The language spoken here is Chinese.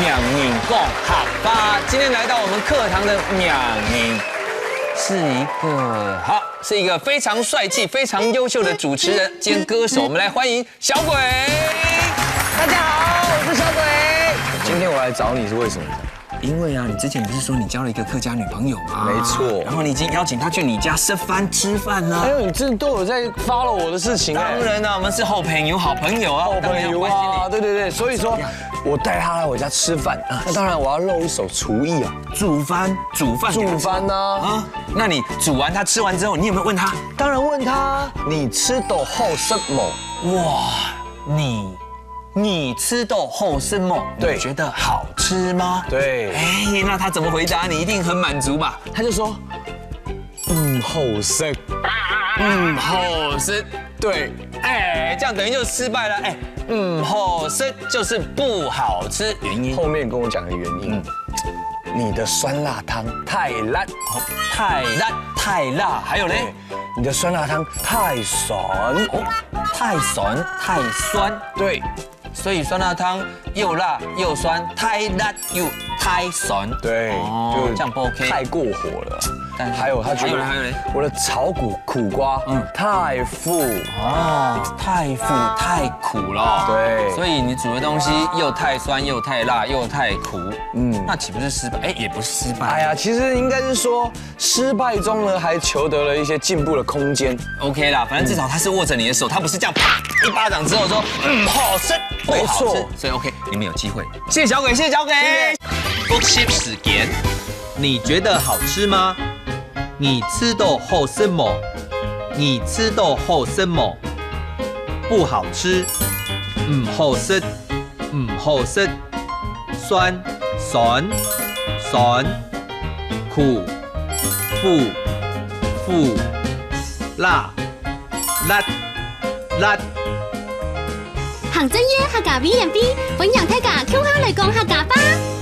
两名共好吧。今天来到我们课堂的两名，是一个非常帅气、非常优秀的主持人兼歌手。我们来欢迎小鬼。大家好，我是小鬼。今天我来找你是为什么？因为啊，你之前不是说你交了一个客家女朋友吗？没错。然后你已经邀请她去你家吃饭啦。哎呦，你真的都有在 follow 我的事情。当然了，我们是好朋友啊，好朋友啊，对，所以说我带她来我家吃饭，那当然我要露一手厨艺啊，煮饭啊。那你煮完她吃完之后，你有没有问她？当然问她，你吃到后什么？哇，你吃到后什么？对，你觉得好吃吗？对。哎，那他怎么回答？你一定很满足吧？他就说，好吃，好吃。对，哎，这样等于就失败了。哎，好吃就是不好吃，原因后面跟我讲的原因，你的酸辣汤太辣，太辣，还有嘞，你的酸辣汤太酸，太酸，对。所以酸辣汤又辣又酸，太辣又太酸，对，就这样不 OK， 太过火了。还有嘞，我的炒苦瓜，太富太苦了。对，所以你煮的东西又太酸又太辣又太苦，那岂不是失败？哎，也不是失败。哎呀，其实应该是说失败中呢，还求得了一些进步的空间。OK 啦，反正至少他是握着你的手，他不是这样啪一巴掌之后说好吃，没错，所以 OK， 你们有机会。谢谢小鬼，谢谢小鬼。复习时间，你觉得好吃吗？你吃到后什么？你吃到后什么？不好吃，好吃，好吃，酸，苦，辣，行真嘢客家 V&B， 分享大家 Q 下嚟講客家話。